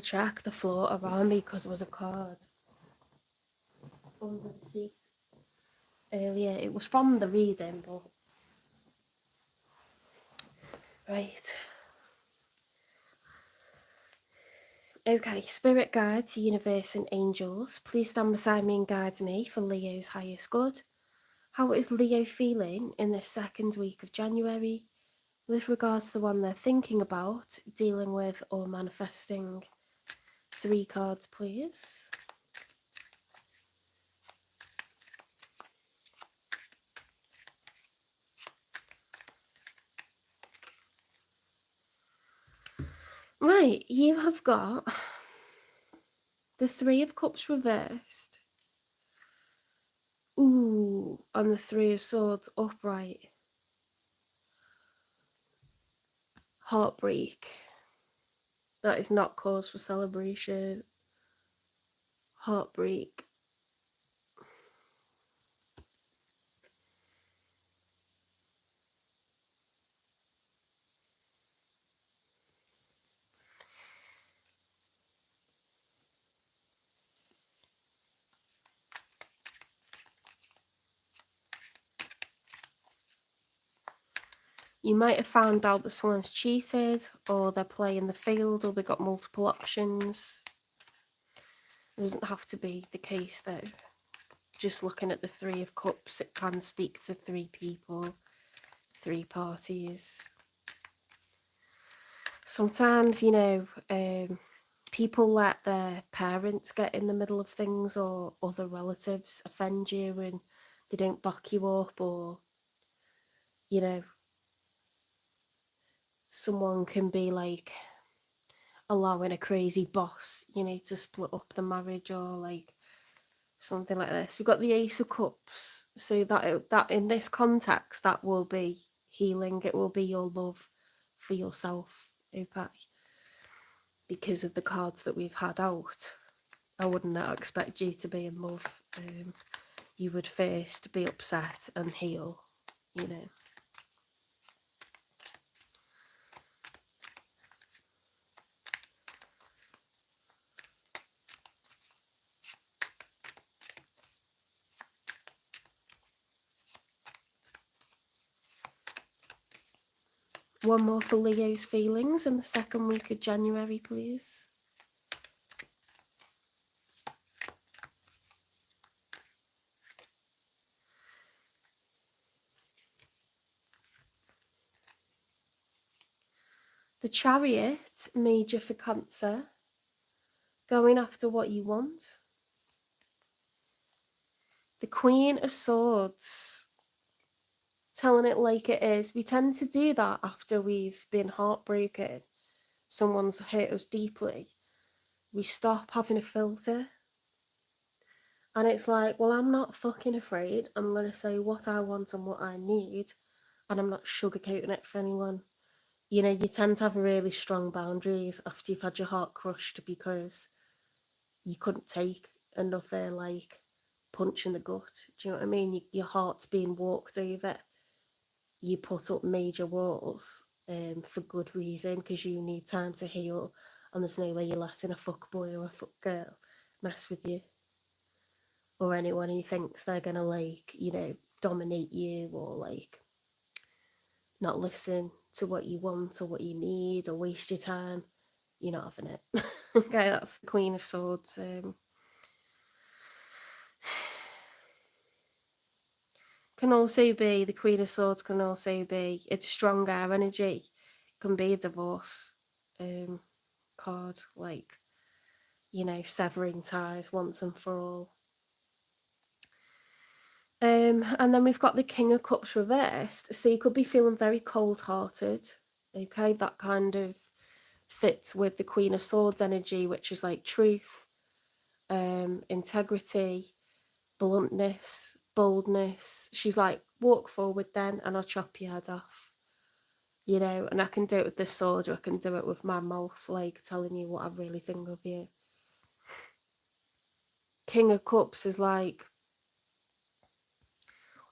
check the floor around me because there was a card under the seat earlier. It was from the reading, but right. Okay, spirit guides, universe and angels, please stand beside me and guide me for Leo's highest good. How is Leo feeling in this second week of January with regards to the one they're thinking about, dealing with or manifesting? 3 cards, please. Right, you have got the 3 of Cups reversed. Ooh, and the 3 of Swords upright. Heartbreak. That is not cause for celebration. Heartbreak. You might have found out that someone's cheated, or they're playing the field, or they've got multiple options. It doesn't have to be the case though. Just looking at the 3 of Cups, it can speak to 3 people, 3 parties. Sometimes, you know, people let their parents get in the middle of things, or other relatives offend you and they don't back you up, or, you know, someone can be like allowing a crazy boss, you know, to split up the marriage, or like something like this. We've got the Ace of Cups, so that in this context, that will be healing. It will be your love for yourself, okay? Because of the cards that we've had out, I wouldn't expect you to be in love. You would first be upset and heal, you know. One more for Leo's feelings in the second week of January, please. The Chariot, major for Cancer, going after what you want. The Queen of Swords, telling it like it is. We tend to do that after we've been heartbroken. Someone's hurt us deeply. We stop having a filter. And it's like, well, I'm not fucking afraid. I'm going to say what I want and what I need. And I'm not sugarcoating it for anyone. You know, you tend to have really strong boundaries after you've had your heart crushed because you couldn't take another, like, punch in the gut. Do you know what I mean? Your heart's being walked over. You put up major walls for good reason, because you need time to heal, and there's no way you're letting a fuck boy or a fuck girl mess with you, or anyone who thinks they're gonna, like, you know, dominate you, or like not listen to what you want or what you need, or waste your time. You're not having it. Okay, that's the Queen of Swords. Can also be, the Queen of Swords can also be, it's strong air energy. It can be a divorce card, like, you know, severing ties once and for all. And then we've got the King of Cups reversed. So you could be feeling very cold-hearted. Okay, that kind of fits with the Queen of Swords energy, which is like truth, integrity, bluntness, boldness. She's like, walk forward then and I'll chop your head off. You know, and I can do it with this sword, or I can do it with my mouth, like telling you what I really think of you. King of Cups is like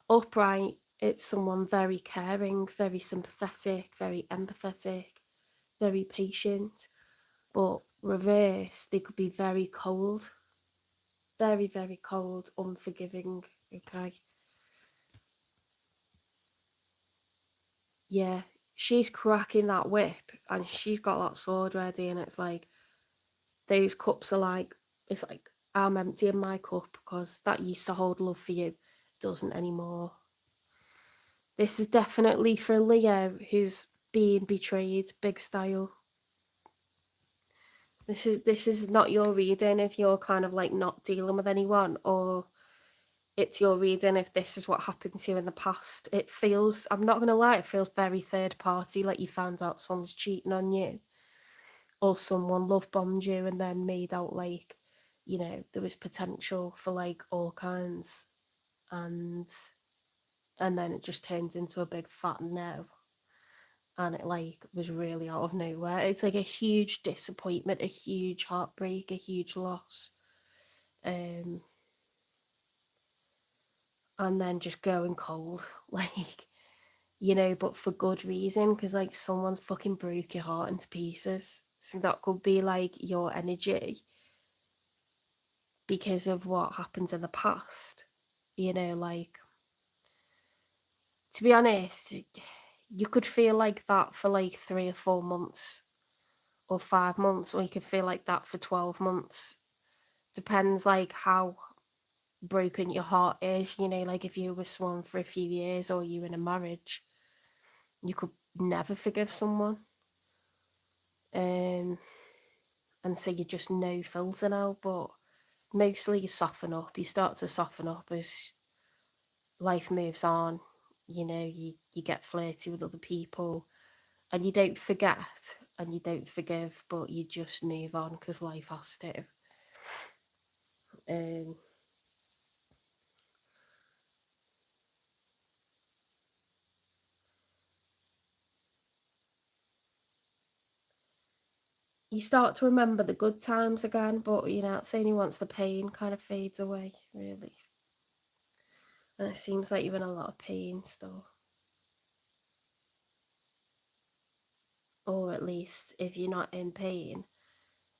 upright. It's someone very caring, very sympathetic, very empathetic, very patient. But Reverse, they could be very cold, very, very cold, unforgiving. Okay. Yeah, she's cracking that whip and she's got that sword ready, and it's like those cups are like, it's like I'm emptying my cup because that used to hold love for you, doesn't anymore. This is definitely for Leo who's being betrayed, big style. This is not your reading if you're kind of like not dealing with anyone, or it's your reading if this is what happened to you in the past. It feels, I'm not gonna lie, it feels very third party, like you found out someone's cheating on you, or someone love bombed you and then made out like, you know, there was potential for like all kinds, and then it just turns into a big fat no, and it like was really out of nowhere. It's like a huge disappointment, a huge heartbreak, a huge loss, and then just going cold like, you know, but for good reason, because like someone's fucking broke your heart into pieces, so that could be like your energy because of what happened in the past, you know, like, to be honest, you could feel like that for like 3 or 4 months or 5 months, or you could feel like that for 12 months. Depends like how broken your heart is, you know, like if you were with someone for a few years or you in a marriage, you could never forgive someone. Um, and so you just no filter now, but mostly you soften up. You start to soften up as life moves on. You know, you get flirty with other people, and you don't forget and you don't forgive, but you just move on because life has to. Um, you start to remember the good times again, but you know, it's only once the pain kind of fades away, really. And it seems like you're in a lot of pain still. Or at least if you're not in pain,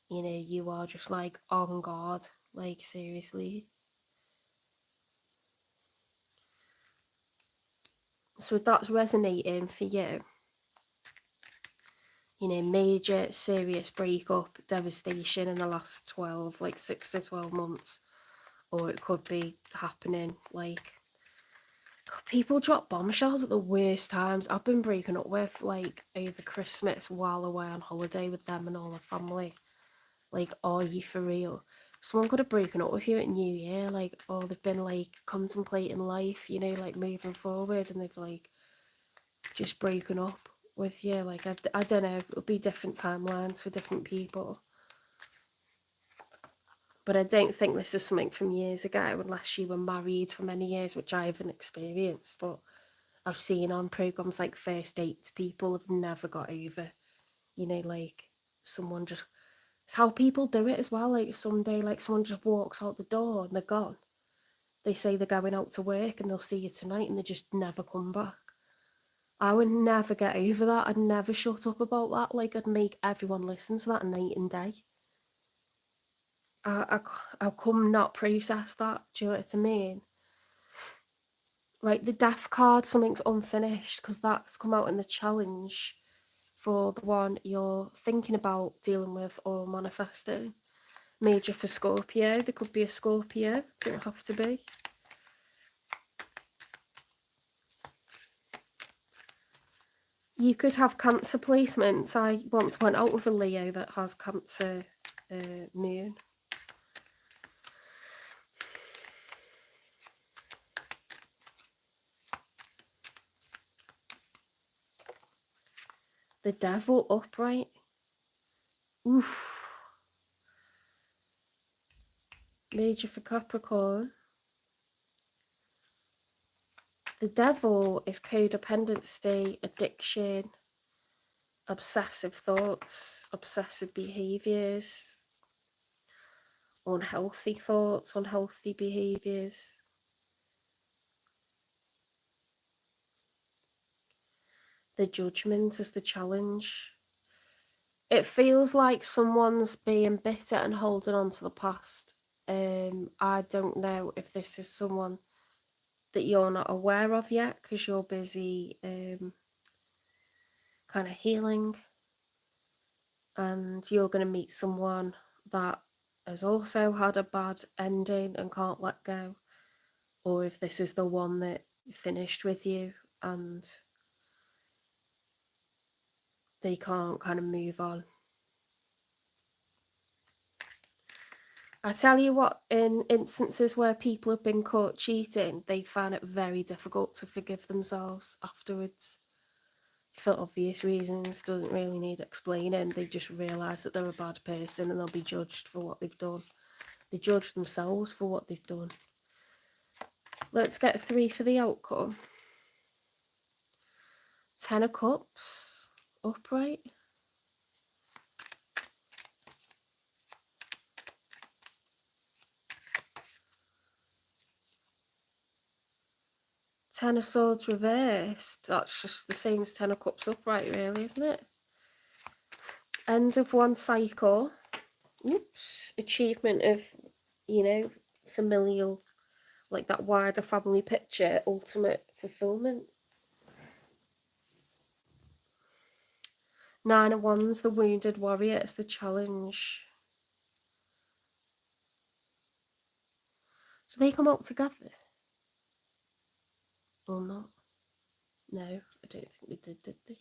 you know, you are just like on guard, like seriously. So if that's resonating for you know, major serious breakup, devastation in the last 12, like 6 to 12 months, or it could be happening like, people drop bombshells at the worst times. I've been breaking up with like over Christmas while away on holiday with them and all the family. Like, are you for real? Someone could have broken up with you at New Year, like, oh, they've been like contemplating life, you know, like moving forward, and they've like just broken up with you. Like, I don't know, it'll be different timelines for different people. But I don't think this is something from years ago, unless you were married for many years, which I haven't experienced. But I've seen on programs like First Dates, people have never got over, you know, like someone just, it's how people do it as well. Like someday, like someone just walks out the door and they're gone. They say they're going out to work and they'll see you tonight and they just never come back. I would never get over that. I'd never shut up about that. Like, I'd make everyone listen to that night and day. I come not process that. Do you know what I mean? Right, the death card, something's unfinished because that's come out in the challenge for the one you're thinking about dealing with or manifesting. Major for Scorpio. There could be a Scorpio. Don't have to be. You could have Cancer placements. I once went out with a Leo that has Cancer moon. The Devil upright. Oof. Major for Capricorn. The Devil is codependency, addiction, obsessive thoughts, obsessive behaviours, unhealthy thoughts, unhealthy behaviours. The Judgment is the challenge. It feels like someone's being bitter and holding on to the past. I don't know if this is someone that you're not aware of yet because you're busy kind of healing, and you're going to meet someone that has also had a bad ending and can't let go, or if this is the one that finished with you and they can't kind of move on. I tell you what, in instances where people have been caught cheating, they find it very difficult to forgive themselves afterwards. For obvious reasons, doesn't really need explaining. They just realise that they're a bad person and they'll be judged for what they've done. They judge themselves for what they've done. Let's get 3 for the outcome. 10 of Cups, upright. Ten of Swords reversed. That's just the same as 10 of Cups upright, really, isn't it? End of one cycle. Oops. Achievement of, familial, like that wider family picture, ultimate fulfillment. 9 of Wands, the wounded warrior, is the challenge. So they come out together? Or not? No, I don't think they did they?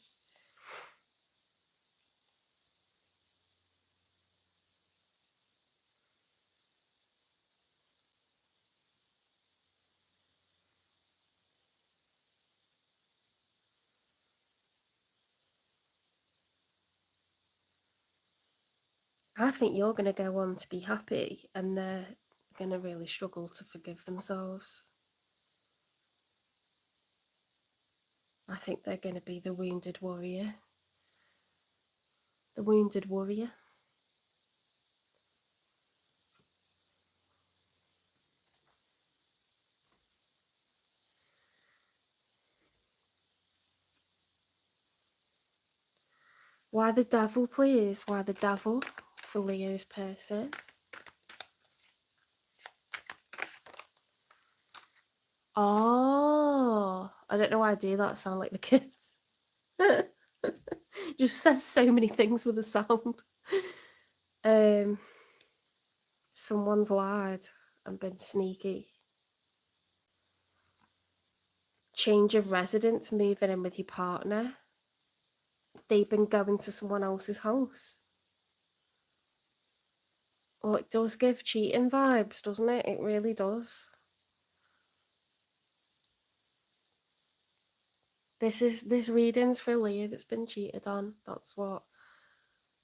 I think you're going to go on to be happy and they're going to really struggle to forgive themselves. I think they're going to be the wounded warrior. The wounded warrior. Why the devil, please? Why the devil for Leo's person? Oh, I don't know why I do that. Sound like the kids. Just says so many things with a sound. Someone's lied and been sneaky. Change of residence, moving in with your partner. They've been going to someone else's house. Well, it does give cheating vibes, doesn't it? It really does. This reading's for Leo that's been cheated on. That's what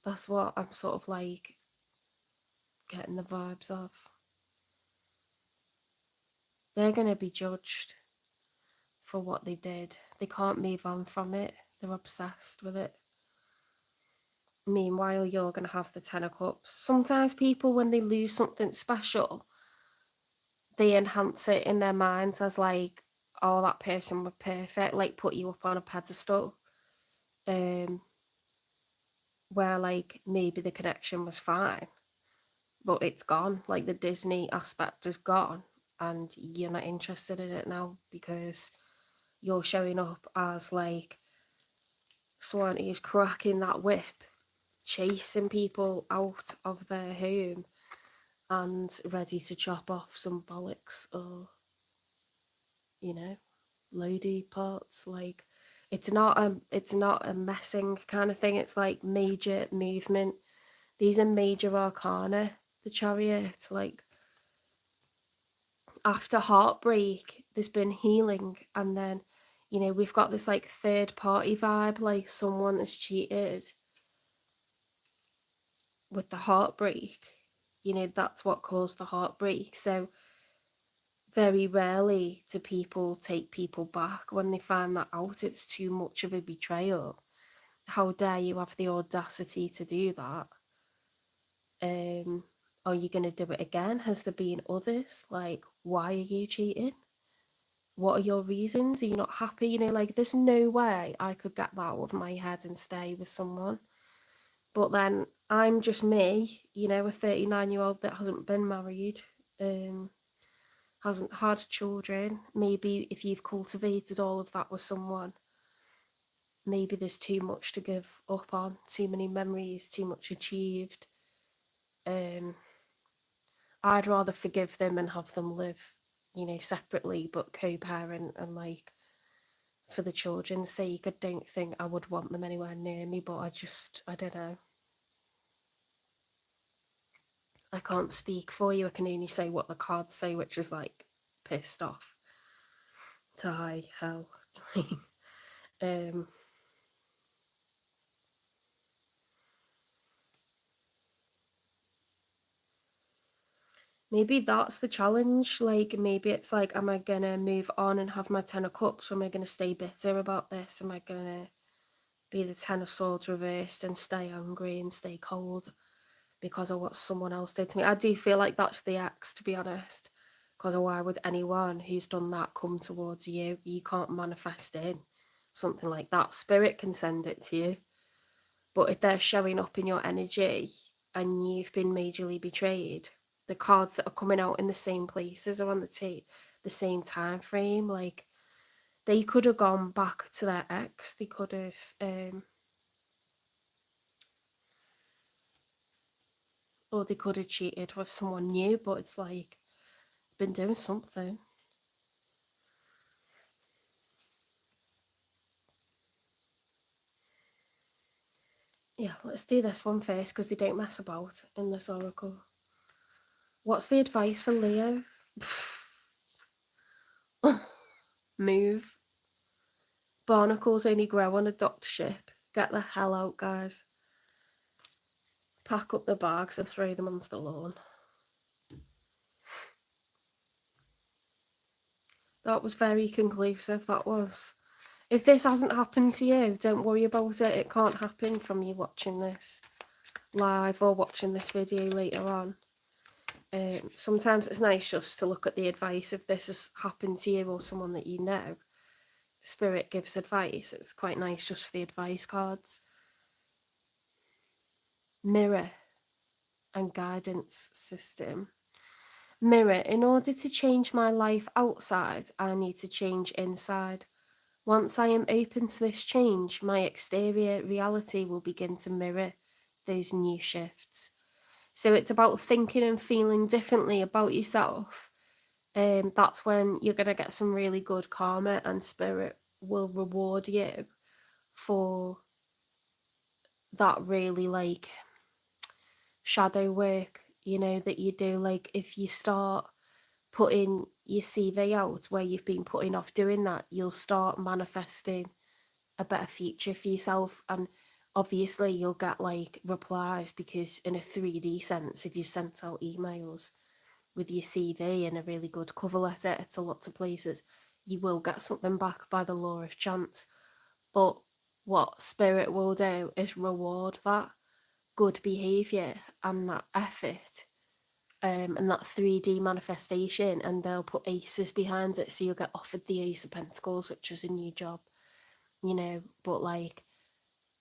I'm sort of like getting the vibes of. They're gonna be judged for what they did. They can't move on from it. They're obsessed with it. Meanwhile, you're gonna have the 10 of Cups. Sometimes people, when they lose something special, they enhance it in their minds as like, oh, that person was perfect, like put you up on a pedestal. Where like maybe the connection was fine, but it's gone. Like the Disney aspect is gone, and you're not interested in it now because you're showing up as like someone who's cracking that whip, chasing people out of their home and ready to chop off some bollocks or, loady parts. Like it's not a messing kind of thing. It's like major movement. These are major arcana, the Chariot. Like after heartbreak, there's been healing, and then we've got this like third party vibe, like someone has cheated with the heartbreak. That's what caused the heartbreak. So very rarely do people take people back when they find that out. It's too much of a betrayal. How dare you have the audacity to do that? Are you going to do it again? Has there been others? Like, why are you cheating? What are your reasons? Are you not happy? Like, there's no way I could get that out of my head and stay with someone. But then I'm just me, you know, a 39-year-old that hasn't been married, hasn't had children. Maybe if you've cultivated all of that with someone, maybe there's too much to give up on, too many memories, too much achieved. Um, I'd rather forgive them and have them live, you know, separately but co-parent, and like for the children's sake, I don't think I would want them anywhere near me, but I don't know. I can't speak for you. I can only say what the cards say, which is like pissed off to high hell. um, maybe that's the challenge. Like, maybe it's like, am I gonna move on and have my 10 of cups, or am I gonna stay bitter about this? Am I gonna be the 10 of swords reversed and stay angry and stay cold because of what someone else did to me? I do feel like that's the X, to be honest. Because why would anyone who's done that come towards you? You can't manifest in something like that. Spirit can send it to you. But if they're showing up in your energy and you've been majorly betrayed, the cards that are coming out in the same places are on the same time frame. Like, they could have gone back to their ex. They could have, or they could have cheated with someone new. But it's like, been doing something. Yeah, let's do this one first because they don't mess about in this oracle. What's the advice for Leo? Move. Barnacles only grow on a docked ship. Get the hell out, guys. Pack up the bags and throw them onto the lawn. That was very conclusive, that was. If this hasn't happened to you, don't worry about it. It can't happen from you watching this live or watching this video later on. Sometimes it's nice just to look at the advice if this has happened to you or someone that you know. Spirit gives advice. It's quite nice just for the advice cards. Mirror and guidance system. Mirror, in order to change my life outside, I need to change inside. Once I am open to this change, my exterior reality will begin to mirror those new shifts. So it's about thinking and feeling differently about yourself. That's when you're going to get some really good karma, and spirit will reward you for that really like shadow work, you know, that you do. Like, if you start putting your CV out where you've been putting off doing that, you'll start manifesting a better future for yourself. And obviously you'll get like replies, because in a 3D sense, if you've sent out emails with your CV and a really good cover letter to lots of places, you will get something back by the law of chance. But what spirit will do is reward that good behaviour and that effort, and that 3D manifestation, and they'll put aces behind it, so you'll get offered the Ace of Pentacles, which is a new job, you know, but like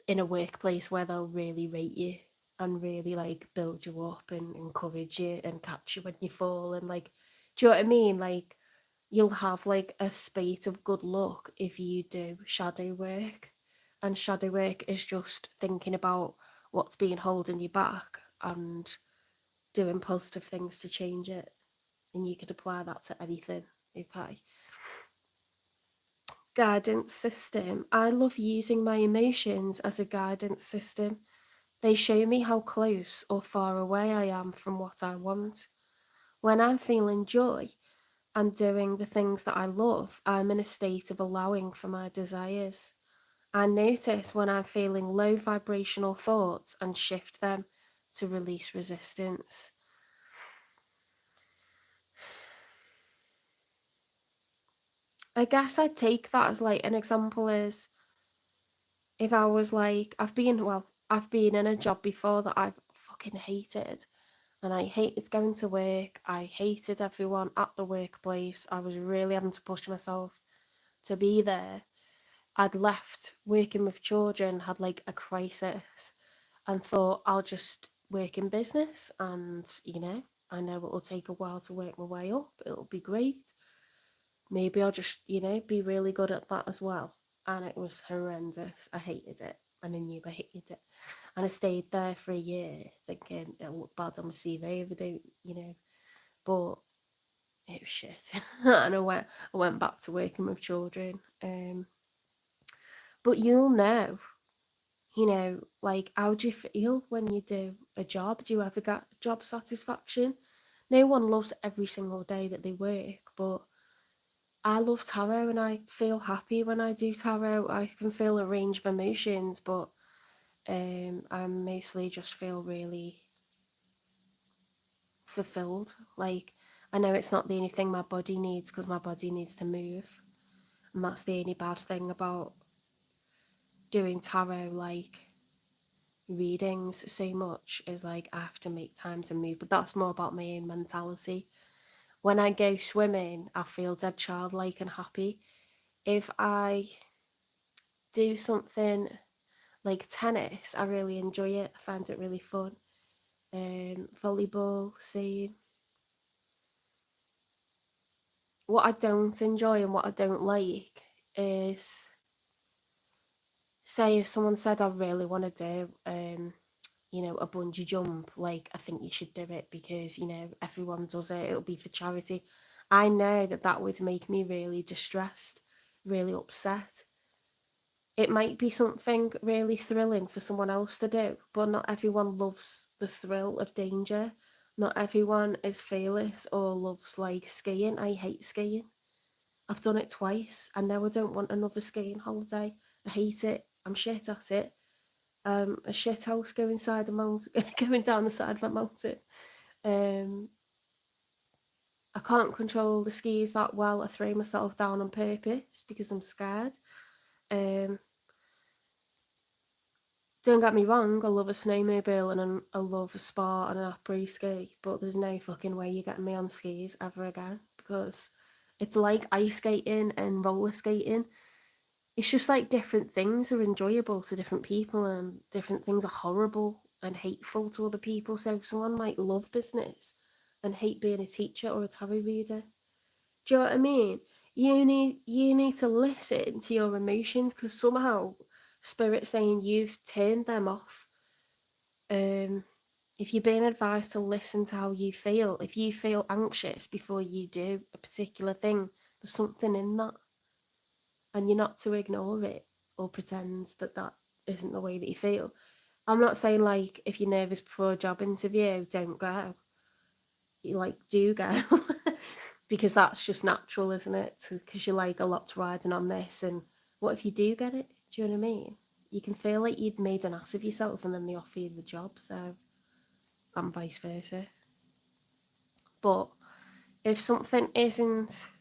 in a workplace where they'll really rate you and really like build you up and encourage you and catch you when you fall, and like, do you know what I mean? Like, you'll have like a spate of good luck if you do shadow work. And shadow work is just thinking about what's been holding you back and doing positive things to change it. And you could apply that to anything. Okay. Guidance system. I love using my emotions as a guidance system. They show me how close or far away I am from what I want. When I'm feeling joy and doing the things that I love, I'm in a state of allowing for my desires. I notice when I'm feeling low vibrational thoughts and shift them to release resistance. I guess I'd take that as like an example is, if I was like, I've been in a job before that I've fucking hated. And I hated going to work. I hated everyone at the workplace. I was really having to push myself to be there. I'd left working with children, had like a crisis. and thought I'll just work in business, and I know it'll take a while to work my way up. It'll be great. Maybe I'll just, be really good at that as well. And it was horrendous. I hated it. And I knew I hated it. And I stayed there for a year thinking it'll look bad on my CV if I don't. But it was shit. And I went back to working with children. But you'll know, like, how do you feel when you do a job? Do you ever get job satisfaction? No one loves every single day that they work, but I love tarot and I feel happy when I do tarot. I can feel a range of emotions, but I mostly just feel really fulfilled. Like, I know it's not the only thing my body needs because my body needs to move. And that's the only bad thing about doing tarot, like readings so much, is like I have to make time to move. But that's more about my own mentality. When I go swimming, I feel dead childlike and happy. If I do something like tennis, I really enjoy it. I find it really fun. Volleyball, same. What I don't enjoy and what I don't like is, say, if someone said I really want to do, a bungee jump, like, I think you should do it because, everyone does it, it'll be for charity. I know that that would make me really distressed, really upset. It might be something really thrilling for someone else to do, but not everyone loves the thrill of danger. Not everyone is fearless or loves, like, skiing. I hate skiing. I've done it twice. I know I don't want another skiing holiday. I hate it. I'm shit at it. A shit house going side a mountain, going down the side of a mountain. Um, I can't control the skis that well. I throw myself down on purpose because I'm scared. Um, don't get me wrong, I love a snowmobile and I love a spa and an après ski, but there's no fucking way you're getting me on skis ever again because it's like ice skating and roller skating. It's just like different things are enjoyable to different people and different things are horrible and hateful to other people. So someone might love business and hate being a teacher or a tarot reader. Do you know what I mean? You need to listen to your emotions because somehow spirit's saying you've turned them off. Um, if you're being advised to listen to how you feel, if you feel anxious before you do a particular thing, there's something in that, and you're not to ignore it or pretend that that isn't the way that you feel. I'm not saying, like, if you're nervous before a job interview, don't go. You, like, do go. Because that's just natural, isn't it? Because you're like, a lot's riding on this, and what if you do get it? Do you know what I mean? You can feel like you'd made an ass of yourself and then they offer you the job, so, and vice versa. But if something isn't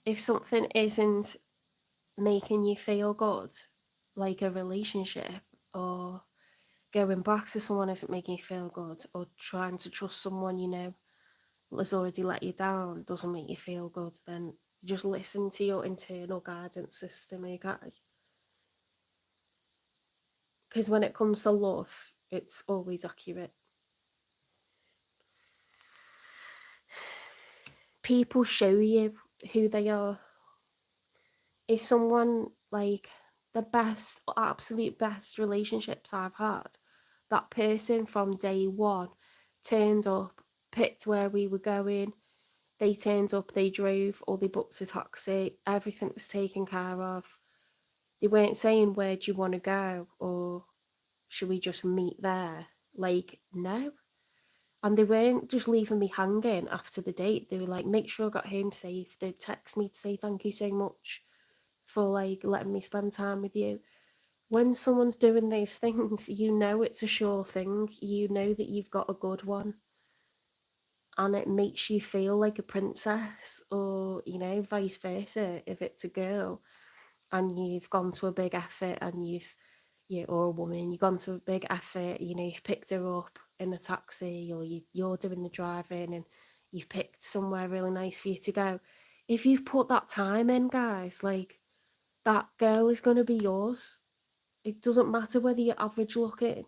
if something isn't making you feel good, like a relationship, or going back to someone isn't making you feel good, or trying to trust someone has already let you down, doesn't make you feel good, then just listen to your internal guidance system, okay? Because when it comes to love, it's always accurate. People show you who they are. Is someone like the best, absolute best relationships I've had? That person from day one turned up, picked where we were going. They turned up, they drove, or they booked a taxi. Everything was taken care of. They weren't saying, where do you want to go? Or should we just meet there? Like, no. And they weren't just leaving me hanging after the date. They were like, make sure I got home safe. They'd text me to say thank you so much for, like, letting me spend time with you. When someone's doing these things, you know it's a sure thing. You know that you've got a good one. And it makes you feel like a princess, or, vice versa, if it's a girl and you've gone to a big effort and or a woman, you've gone to a big effort, you've picked her up in a taxi, or you're doing the driving and you've picked somewhere really nice for you to go. If you've put that time in, guys, like, that girl is going to be yours. It doesn't matter whether you're average looking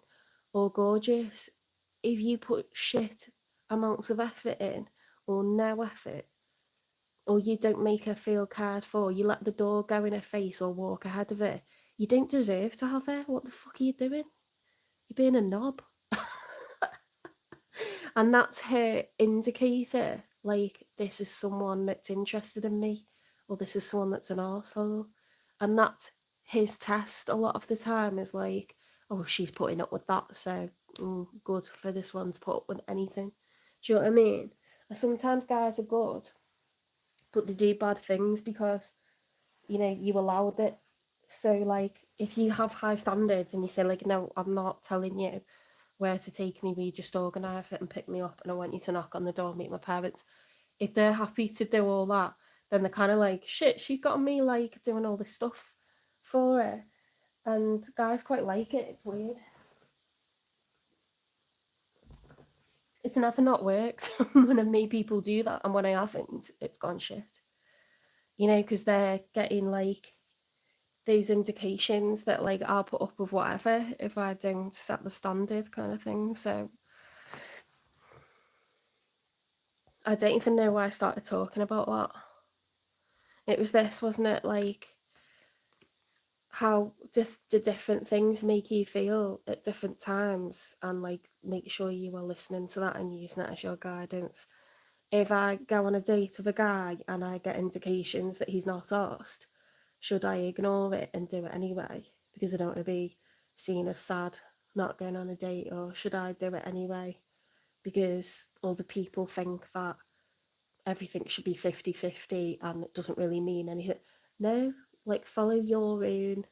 or gorgeous. If you put shit amounts of effort in or no effort, or you don't make her feel cared for, you let the door go in her face or walk ahead of her, you don't deserve to have her. What the fuck are you doing? You're being a knob. And that's her indicator. Like, this is someone that's interested in me, or this is someone that's an arsehole. And that's his test a lot of the time, is like, oh, she's putting up with that, so good for this one to put up with anything. Do you know what I mean? And sometimes guys are good, but they do bad things because, you know, you allowed it. So, like, if you have high standards and you say, like, no, I'm not telling you where to take me, we just organise it and pick me up, and I want you to knock on the door, meet my parents. If they're happy to do all that, then they're kind of like, shit, she got me, like, doing all this stuff for her. And guys quite like it. It's weird. It's never not worked when I've made people do that, and when I haven't, it's gone shit. You know, because they're getting, like, these indications that, like, I'll put up with whatever if I don't set the standard, kind of thing. So I don't even know why I started talking about that. It was this, wasn't it? Like, how the different things make you feel at different times, and, like, make sure you are listening to that and using it as your guidance. If I go on a date with a guy and I get indications that he's not arsed, should I ignore it and do it anyway because I don't want to be seen as sad not going on a date, or should I do it anyway because other people think that everything should be 50-50 and it doesn't really mean anything? No, like, follow your own,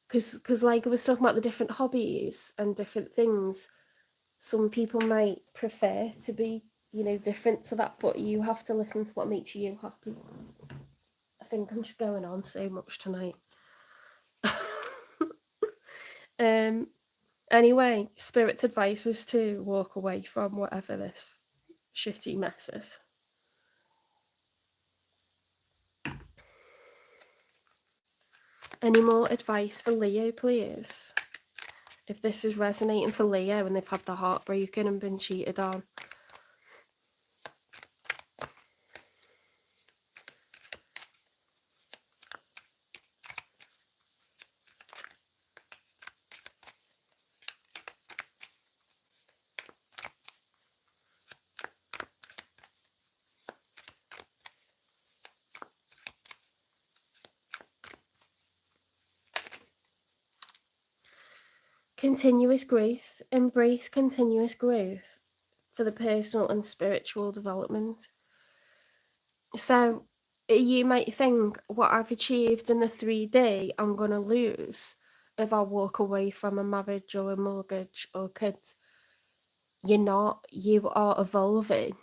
because like I was talking about the different hobbies and different things, some people might prefer to be, you know, different to that, but you have to listen to what makes you happy. I think I'm just going on so much tonight. um anyway, Spirit's advice was to walk away from whatever this shitty mess is. Any more advice for Leo, please? If this is resonating for Leo and they've had their heart broken and been cheated on. Continuous growth. Embrace continuous growth for the personal and spiritual development. So you might think, what I've achieved in the 3D, I'm going to lose if I walk away from a marriage or a mortgage or kids. You're not. You are evolving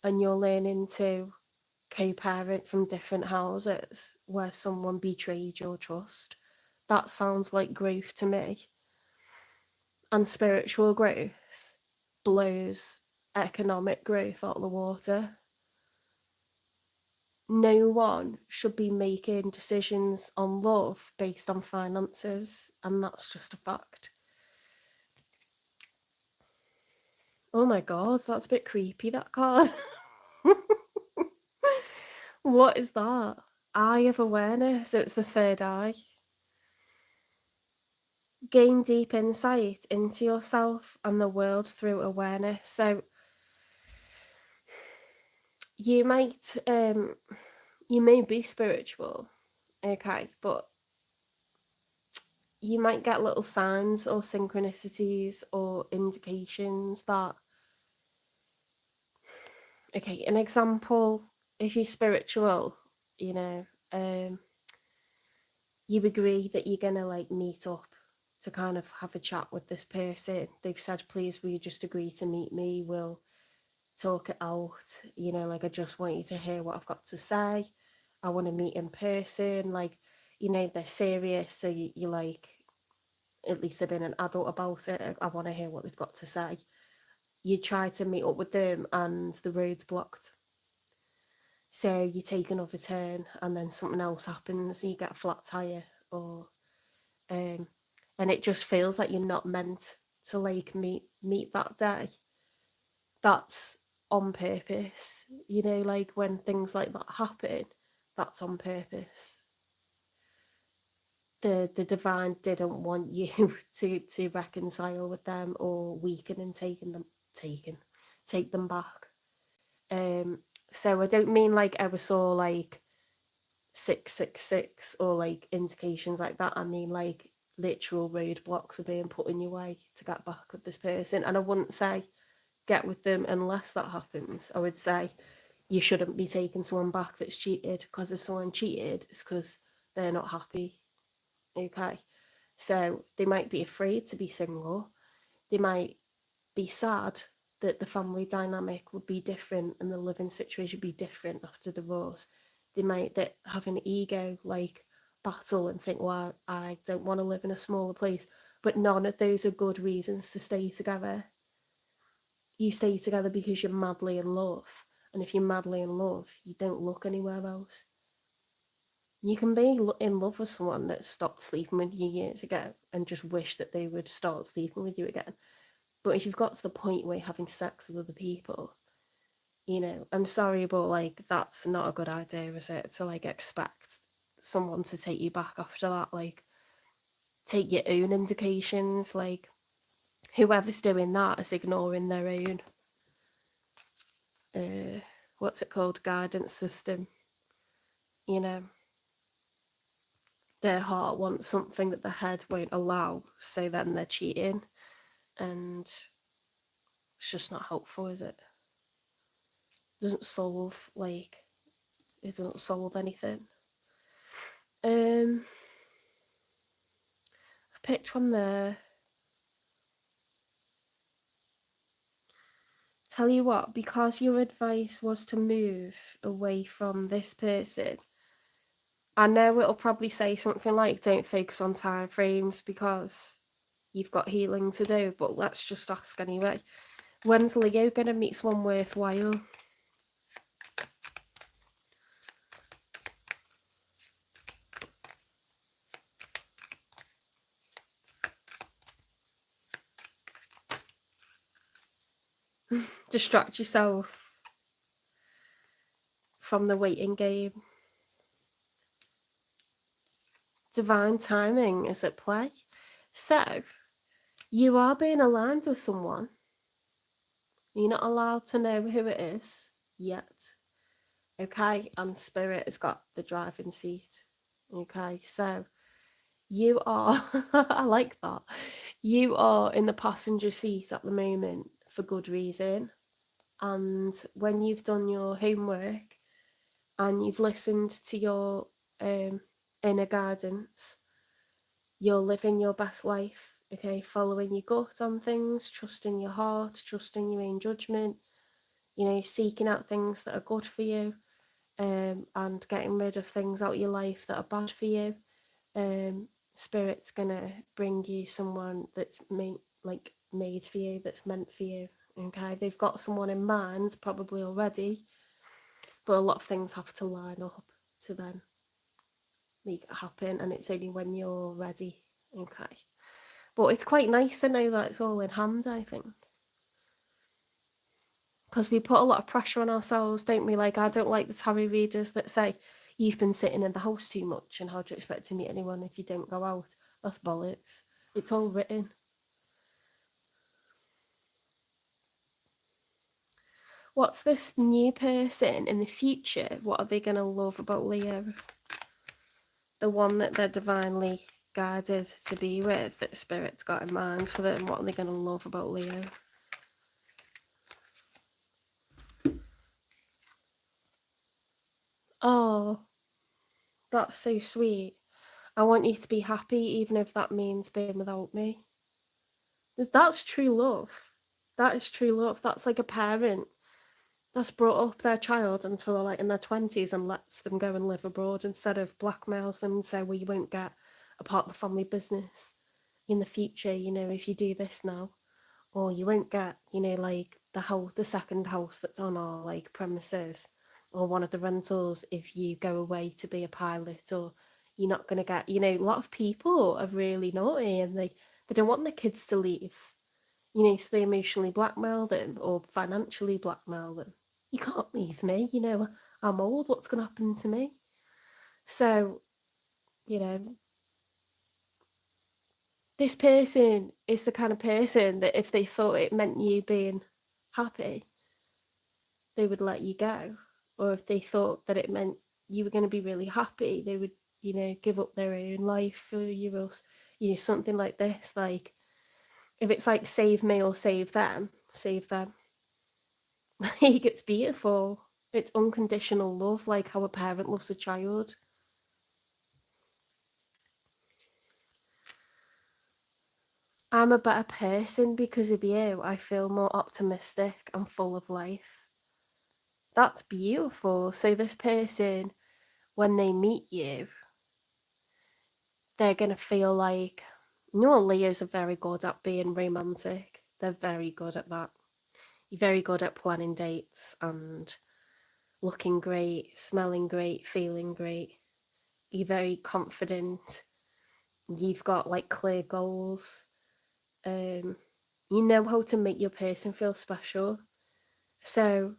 and you're learning to co-parent from different houses where someone betrayed your trust. That sounds like growth to me. And spiritual growth blows economic growth out of the water. No one should be making decisions on love based on finances, and that's just a fact. Oh my god, that's a bit creepy, that card. What is that? Eye of awareness. So it's the third eye. Gain deep insight into yourself and the world through awareness. So you might you may be spiritual, okay, but you might get little signs or synchronicities or indications that, okay, an example, if you're spiritual, you know, you agree that you're gonna, like, meet up to kind of have a chat with this person. They've said, please, will you just agree to meet me? We'll talk it out. You know, like, I just want you to hear what I've got to say. I want to meet in person. Like, you know, they're serious. So you like, at least they've been an adult about it. I want to hear what they've got to say. You try to meet up with them and the road's blocked. So you take another turn and then something else happens. You get a flat tire, or and it just feels like you're not meant to like meet that day. That's on purpose. You know, like when things like that happen, that's on purpose. The divine didn't want you to reconcile with them or weaken and taken take them back. So I don't mean like ever saw like 666 or like indications like that. I mean like literal roadblocks are being put in your way to get back with this person. And I wouldn't say get with them unless that happens. I would say you shouldn't be taking someone back that's cheated, because if someone cheated, it's because they're not happy. Okay. So they might be afraid to be single. They might be sad that the family dynamic would be different and the living situation would be different after divorce. They might have an ego like battle and think, well, I don't want to live in a smaller place. But none of those are good reasons to stay together. You stay together because you're madly in love. And if you're madly in love, you don't look anywhere else. You can be in love with someone that stopped sleeping with you years ago and just wish that they would start sleeping with you again. But if you've got to the point where you're having sex with other people, you know, I'm sorry, but like that's not a good idea, is it? To like expect someone to take you back after that. Like, take your own indications. Like, whoever's doing that is ignoring their own what's it called, guidance system. You know, their heart wants something that the head won't allow, so then they're cheating, and it's just not helpful, is it? Doesn't solve like it doesn't solve anything. I picked from there. Tell you what, because your advice was to move away from this person, I know it'll probably say something like don't focus on time frames because you've got healing to do, but let's just ask anyway. When's Leo gonna meet someone worthwhile? Distract yourself from the waiting game. Divine timing is at play. So, you are being aligned with someone. You're not allowed to know who it is yet. Okay, and spirit has got the driving seat. Okay, so you are, I like that. You are in the passenger seat at the moment for good reason. And when you've done your homework and you've listened to your inner guidance, you're living your best life. Okay, following your gut on things, trusting your heart, trusting your own judgment, you know, seeking out things that are good for you, and getting rid of things out of your life that are bad for you. Spirit's gonna bring you someone that's made for you, that's meant for you. Okay, they've got someone in mind probably already, but a lot of things have to line up to then make it happen, and it's only when you're ready. Okay, but it's quite nice to know that it's all in hand, I think, because we put a lot of pressure on ourselves, don't we? Like, I don't like the tarot readers that say you've been sitting in the house too much and how do you expect to meet anyone if you don't go out? That's bollocks. It's all written. What's this new person in the future? What are they going to love about Leo? The one that they're divinely guided to be with, that Spirit's got in mind for them. What are they going to love about Leo? Oh, that's so sweet. I want you to be happy, even if that means being without me. That's true love. That is true love. That's like a parent that's brought up their child until they're like in their 20s and lets them go and live abroad instead of blackmails them and say, well, you won't get a part of the family business in the future, you know, if you do this now. Or you won't get, you know, like the second house that's on our like premises, or one of the rentals if you go away to be a pilot, or You're not going to get, a lot of people are really naughty and they don't want their kids to leave, so they emotionally blackmail them or financially blackmail them. You can't leave me, I'm old, what's going to happen to me? So, you know, this person is the kind of person that if they thought it meant you being happy, they would let you go. Or if they thought that it meant you were going to be really happy, they would, give up their own life for you, or, something like this. Like, if it's like save me or save them, save them. Like, it's beautiful. It's unconditional love, like how a parent loves a child. I'm a better person because of you. I feel more optimistic and full of life. That's beautiful. So, this person, when they meet you, they're going to feel like, Leos are very good at being romantic. They're very good at that. You're very good at planning dates and looking great, smelling great, feeling great. You're very confident. You've got like clear goals. You know how to make your person feel special. So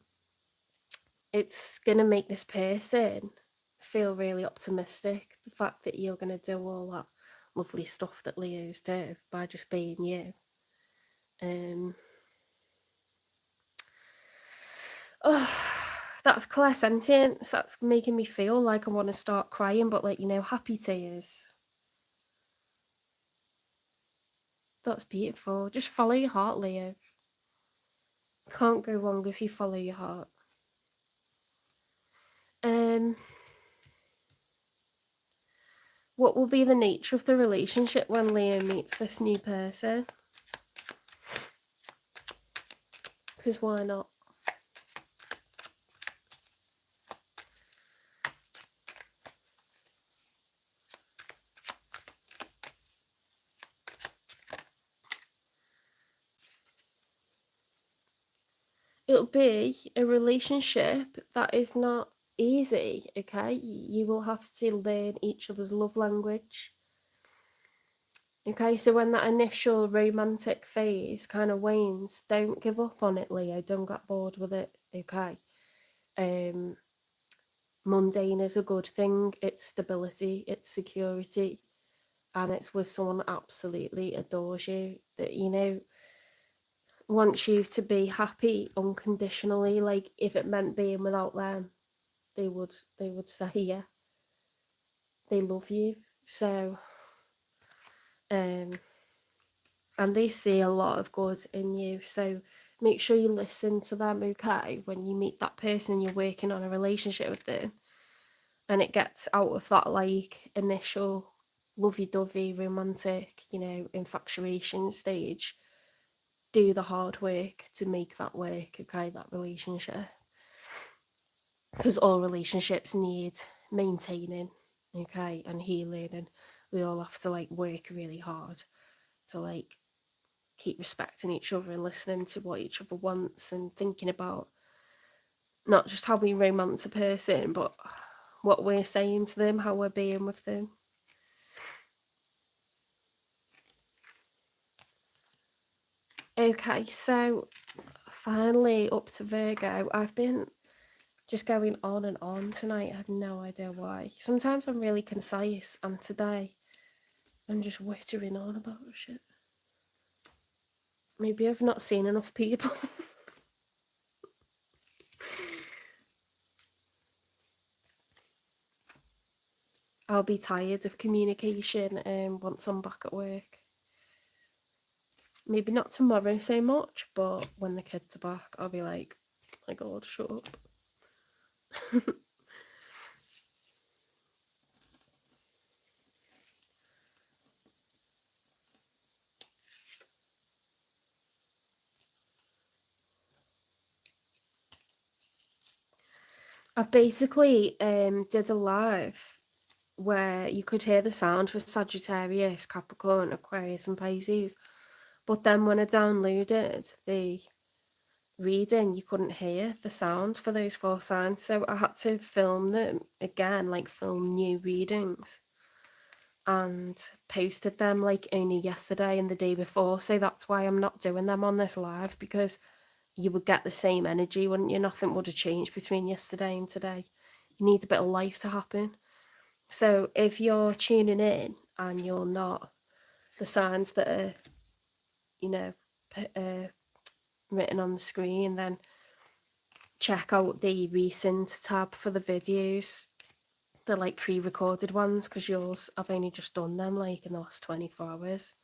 it's going to make this person feel really optimistic. The fact that you're going to do all that lovely stuff that Leos do by just being you. Oh, that's clairsentience. That's making me feel like I want to start crying, but like, happy tears. That's beautiful. Just follow your heart, Leo. Can't go wrong if you follow your heart. Um, what will be the nature of the relationship when Leo meets this new person? Because why not? It'll be a relationship that is not easy, okay? You will have to learn each other's love language. Okay, so when that initial romantic phase kind of wanes, don't give up on it, Leo. Don't get bored with it, okay? Mundane is a good thing. It's stability, it's security, and it's with someone that absolutely adores you, that, wants you to be happy unconditionally. Like, if it meant being without them, they would say yeah. They love you. So, and they see a lot of good in you. So make sure you listen to them, okay? When you meet that person, you're working on a relationship with them, and it gets out of that like initial lovey-dovey romantic, infatuation stage. Do the hard work to make that work, okay? That relationship, because all relationships need maintaining, okay, and healing, and we all have to like work really hard to like keep respecting each other and listening to what each other wants and thinking about not just how we romance a person, but what we're saying to them, how we're being with them. Okay, so finally up to Virgo. I've been just going on and on tonight. I have no idea why. Sometimes I'm really concise, and today I'm just wittering on about shit. Maybe I've not seen enough people. I'll be tired of communication once I'm back at work. Maybe not tomorrow so much, but when the kids are back, I'll be like, oh my God, shut up. I basically did a live where you could hear the sound for Sagittarius, Capricorn, Aquarius, and Pisces. But then when I downloaded the reading, you couldn't hear the sound for those four signs. So I had to film them again, like film new readings. and posted them like only yesterday and the day before. So that's why I'm not doing them on this live, because you would get the same energy, wouldn't you? Nothing would have changed between yesterday and today. You need a bit of life to happen. So if you're tuning in and you're not, the signs that are, you know, written on the screen, then check out the recent tab for the videos. They're like pre-recorded ones, because yours, I've only just done them like in the last 24 hours.